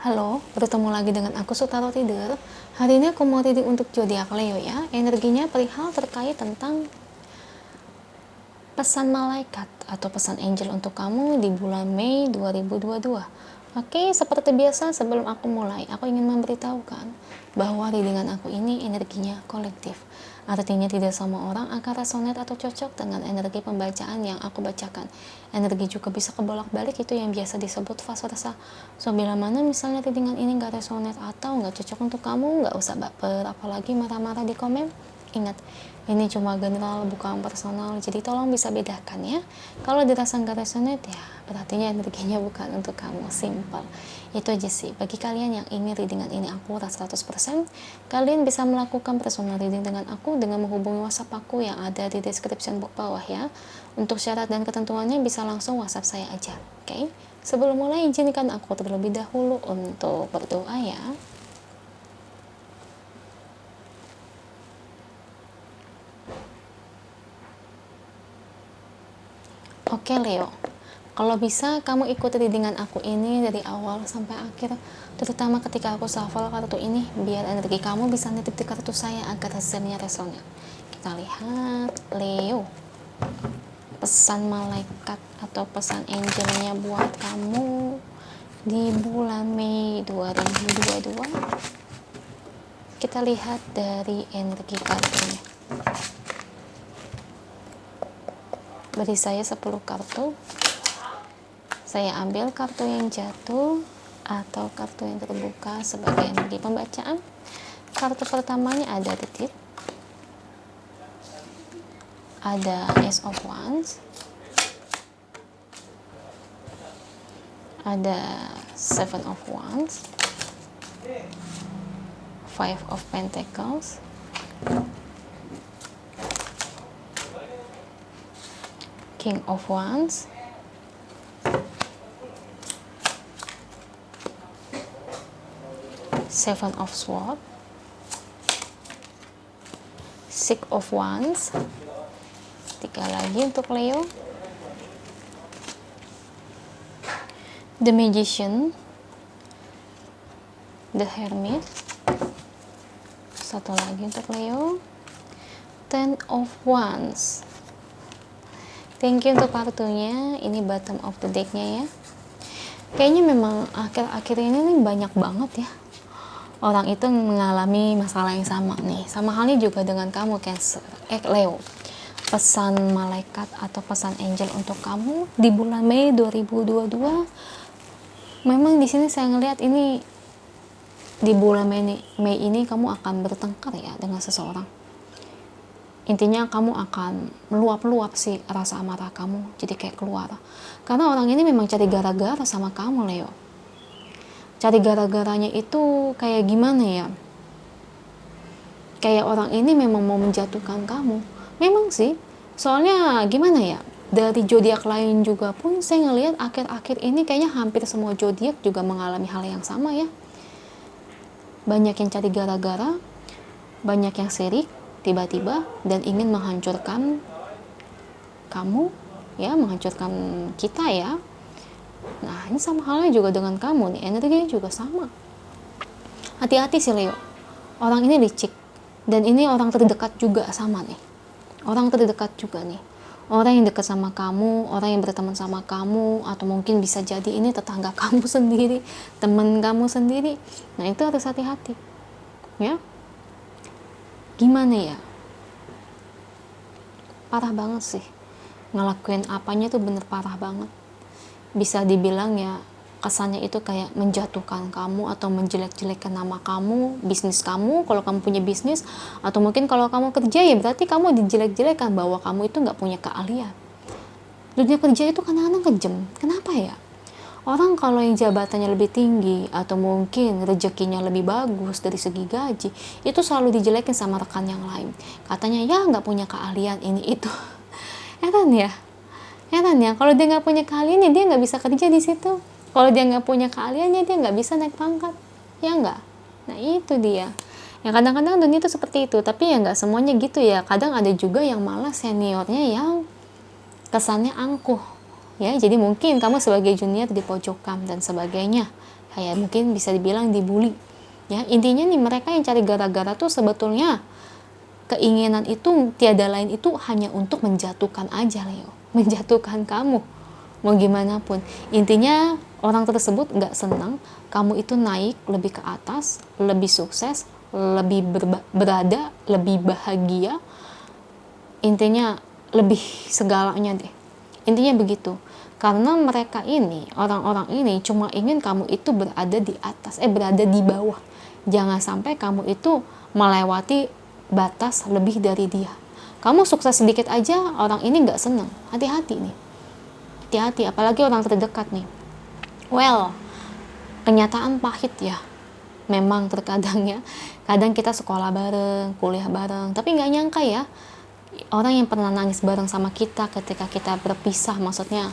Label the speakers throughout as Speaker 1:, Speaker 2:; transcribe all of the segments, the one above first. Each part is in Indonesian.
Speaker 1: Halo, bertemu lagi dengan aku Sutaro Tidur. Hari ini aku mau reading untuk zodiak Leo ya. Energinya perihal terkait tentang pesan malaikat atau pesan angel untuk kamu di bulan Mei 2022. Oke, seperti biasa sebelum aku mulai, aku ingin memberitahukan bahwa readingan aku ini energinya kolektif. Artinya tidak semua orang akan resonate atau cocok dengan energi pembacaan yang aku bacakan. Energi juga bisa kebolak-balik, itu yang biasa disebut fase rasa. So, bila mana misalnya readingan ini gak resonate atau gak cocok untuk kamu, gak usah baper, apalagi marah-marah di komen. Ingat, ini cuma general, bukan personal, jadi tolong bisa bedakan ya. Kalau dirasa nggak resonate ya berarti energinya bukan untuk kamu. Simple itu aja sih. Bagi kalian yang ingin readingan ini akurat 100%, kalian bisa melakukan personal reading dengan aku dengan menghubungi WhatsApp aku yang ada di description box bawah ya. Untuk syarat dan ketentuannya bisa langsung WhatsApp saya aja. Oke? Sebelum mulai, izinkan aku terlebih dahulu untuk berdoa ya. Oke Leo, kalau bisa kamu ikuti readingan aku ini dari awal sampai akhir, terutama ketika aku shuffle kartu ini, biar energi kamu bisa nitip di kartu saya agar hasilnya resonan. Kita lihat Leo, pesan malaikat atau pesan angelnya buat kamu di bulan Mei 2022. Kita lihat dari energi kartunya. Beri saya 10 kartu. Saya ambil kartu yang jatuh atau kartu yang terbuka sebagai energi pembacaan. Kartu pertamanya ada The Tip, ada Ace of Wands, ada Seven of Wands, Five of Pentacles, King of Wands, Seven of Swords, Six of Wands. 3 lagi untuk Leo, The Magician, The Hermit. 1 lagi untuk Leo, Ten of Wands. Thank you untuk kartunya. Ini bottom of the decknya ya. Kayaknya memang akhir-akhir ini nih banyak banget ya orang itu mengalami masalah yang sama nih. Sama halnya juga dengan kamu Cancer, Leo. Pesan malaikat atau pesan angel untuk kamu di bulan Mei 2022. Memang di sini saya ngelihat ini di bulan Mei ini kamu akan bertengkar ya dengan seseorang. Intinya kamu akan meluap-luap sih rasa amarah kamu, jadi kayak keluar. Karena orang ini memang cari gara-gara sama kamu Leo. Cari gara-garanya itu kayak gimana ya? Kayak orang ini memang mau menjatuhkan kamu. Memang sih, soalnya gimana ya? Dari zodiak lain juga pun saya ngelihat akhir-akhir ini kayaknya hampir semua zodiak juga mengalami hal yang sama ya. Banyak yang cari gara-gara, banyak yang sirik tiba-tiba dan ingin menghancurkan kamu ya, menghancurkan kita ya. Nah, ini sama halnya juga dengan kamu nih, energinya juga sama. Hati-hati sih Leo, orang ini licik dan ini orang terdekat juga sama nih. Orang terdekat juga nih, orang yang dekat sama kamu, orang yang berteman sama kamu, atau mungkin bisa jadi ini tetangga kamu sendiri, teman kamu sendiri. Nah, itu harus hati-hati ya. Gimana ya, parah banget sih ngelakuin apanya tuh, bener parah banget. Bisa dibilang ya kesannya itu kayak menjatuhkan kamu atau menjelek-jelekkan nama kamu, bisnis kamu kalau kamu punya bisnis, atau mungkin kalau kamu kerja ya berarti kamu dijelek-jelekkan bahwa kamu itu nggak punya keahlian. Dunia kerja itu kadang-kadang kejam. Kenapa ya? Orang kalau yang jabatannya lebih tinggi atau mungkin rezekinya lebih bagus dari segi gaji, itu selalu dijelekin sama rekan yang lain. Katanya ya nggak punya keahlian ini itu. Heran ya? Heran ya, kalau dia nggak punya keahlian ya dia nggak bisa kerja di situ. Kalau dia nggak punya keahliannya dia nggak bisa naik pangkat. Ya nggak? Nah itu dia. Ya kadang-kadang dunia itu seperti itu, tapi ya nggak semuanya gitu ya. Kadang ada juga yang malah seniornya yang kesannya angkuh. Ya, jadi mungkin kamu sebagai junior dipojokkan dan sebagainya. Kayak mungkin bisa dibilang dibully. Ya, intinya nih mereka yang cari gara-gara tuh sebetulnya keinginan itu tiada lain itu hanya untuk menjatuhkan aja, Leo. Menjatuhkan kamu. Mau gimana pun. Intinya orang tersebut nggak senang kamu itu naik lebih ke atas, lebih sukses, lebih berada, lebih bahagia. Intinya lebih segalanya deh. Intinya begitu. Karena mereka ini, orang-orang ini cuma ingin kamu itu berada di atas, berada di bawah. Jangan sampai kamu itu melewati batas lebih dari dia. Kamu sukses sedikit aja, orang ini nggak seneng. Hati-hati nih. Hati-hati, apalagi orang terdekat nih. Well, kenyataan pahit ya. Memang terkadang ya. Kadang kita sekolah bareng, kuliah bareng, tapi nggak nyangka ya. Orang yang pernah nangis bareng sama kita ketika kita berpisah, maksudnya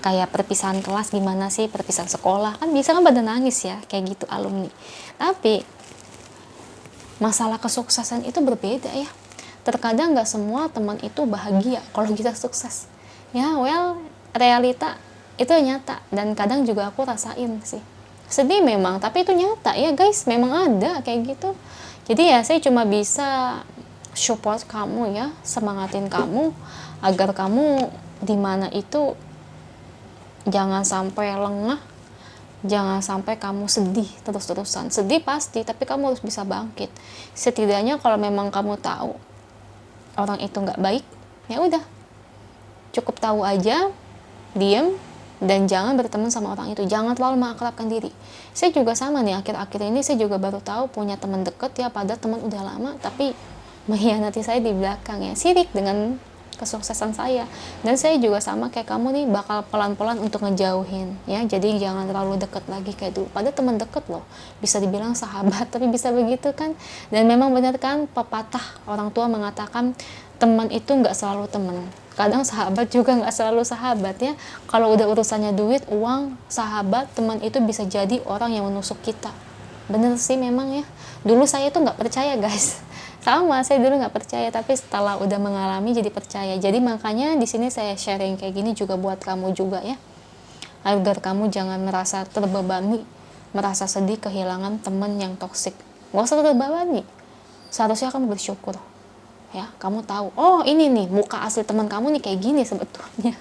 Speaker 1: kayak perpisahan kelas gimana sih, perpisahan sekolah kan bisa kan pada nangis ya, kayak gitu alumni. Tapi masalah kesuksesan itu berbeda ya. Terkadang nggak semua teman itu bahagia kalau kita sukses. Ya, well, realita itu nyata dan kadang juga aku rasain sih. Sedih memang, tapi itu nyata ya guys, memang ada kayak gitu. Jadi ya saya cuma bisa support kamu ya, semangatin kamu agar kamu di mana itu jangan sampai lengah, jangan sampai kamu sedih terus-terusan. Sedih pasti, tapi kamu harus bisa bangkit. Setidaknya kalau memang kamu tahu orang itu nggak baik, ya udah, cukup tahu aja, diem, dan jangan berteman sama orang itu. Jangan terlalu mengakrabkan diri. Saya juga sama nih, akhir-akhir ini saya juga baru tahu punya teman deket ya, padahal teman udah lama, tapi mengkhianati saya di belakang ya, sirik dengan kesuksesan saya. Dan saya juga sama kayak kamu nih, bakal pelan-pelan untuk ngejauhin ya, jadi jangan terlalu deket lagi kayak dulu. Padahal teman deket loh, bisa dibilang sahabat, tapi bisa begitu kan. Dan memang benar kan pepatah orang tua mengatakan teman itu nggak selalu teman, kadang sahabat juga nggak selalu sahabat ya. Kalau udah urusannya duit, uang, sahabat, teman itu bisa jadi orang yang menusuk kita. Bener sih memang ya. Dulu saya tuh nggak percaya guys. Sama, saya dulu nggak percaya, tapi setelah udah mengalami jadi percaya. Jadi makanya di sini saya sharing kayak gini juga buat kamu juga ya, agar kamu jangan merasa terbebani, merasa sedih kehilangan teman yang toksik. Gak usah terbebani, seharusnya kamu bersyukur ya. Kamu tahu, oh ini nih muka asli teman kamu nih kayak gini sebetulnya.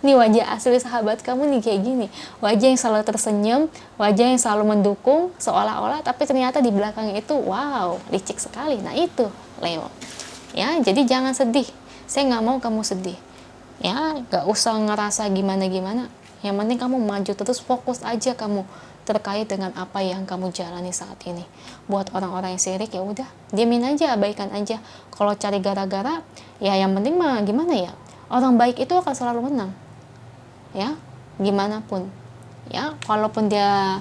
Speaker 1: Nih wajah asli sahabat kamu nih kayak gini, wajah yang selalu tersenyum, wajah yang selalu mendukung seolah-olah, tapi ternyata di belakangnya itu wow, licik sekali. Nah itu Leo ya, jadi jangan sedih. Saya nggak mau kamu sedih ya, nggak usah ngerasa gimana-gimana. Yang penting kamu maju terus, fokus aja kamu terkait dengan apa yang kamu jalani saat ini. Buat orang-orang yang sirik ya udah diamin aja, abaikan aja. Kalau cari gara-gara ya yang penting mah gimana ya, orang baik itu akan selalu menang ya, gimana pun ya. Walaupun dia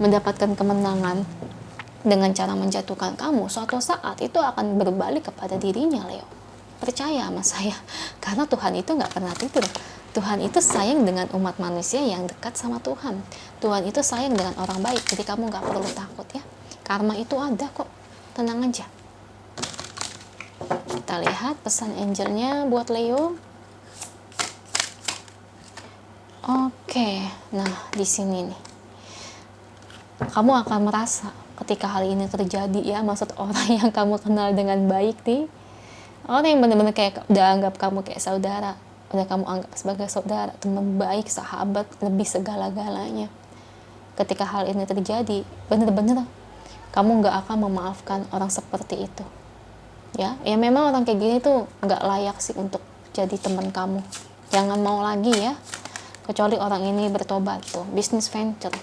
Speaker 1: mendapatkan kemenangan dengan cara menjatuhkan kamu, suatu saat itu akan berbalik kepada dirinya Leo. Percaya sama saya, karena Tuhan itu nggak pernah tidur. Tuhan itu sayang dengan umat manusia yang dekat sama Tuhan. Tuhan itu sayang dengan orang baik, jadi kamu nggak perlu takut ya. Karma itu ada kok, tenang aja. Kita lihat pesan angelnya buat Leo. Oke, nah di sini nih, kamu akan merasa ketika hal ini terjadi ya, maksud orang yang kamu kenal dengan baik nih, orang yang benar-benar kayak udah anggap kamu kayak saudara, udah kamu anggap sebagai saudara, teman baik, sahabat, lebih segala-galanya. Ketika hal ini terjadi, benar-benar kamu nggak akan memaafkan orang seperti itu. Ya memang orang kayak gini tuh nggak layak sih untuk jadi teman kamu. Jangan mau lagi ya. Kecuali orang ini bertobat tuh, bisnis venture.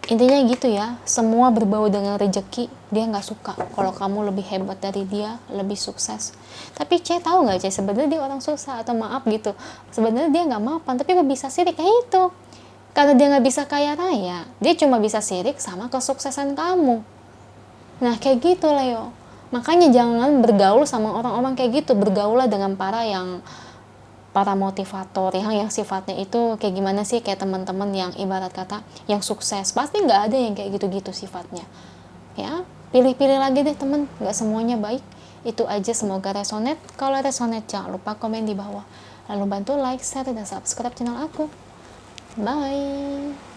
Speaker 1: Intinya gitu ya, semua berbau dengan rezeki. Dia nggak suka kalau kamu lebih hebat dari dia, lebih sukses. Tapi Cek tahu nggak Cek, sebenarnya dia orang susah, atau maaf gitu, sebenarnya dia nggak mapan, tapi kok bisa sirik kayak itu. Karena dia nggak bisa kaya raya, dia cuma bisa sirik sama kesuksesan kamu. Nah kayak gitu Leo. Makanya jangan bergaul sama orang-orang kayak gitu. Bergaullah dengan para motivator yang sifatnya itu kayak gimana sih, kayak teman-teman yang ibarat kata yang sukses. Pasti nggak ada yang kayak gitu-gitu sifatnya ya. Pilih-pilih lagi deh teman, nggak semuanya baik. Itu aja, semoga resonate. Kalau resonate jangan lupa komen di bawah. Lalu bantu like, share, dan subscribe channel aku. Bye!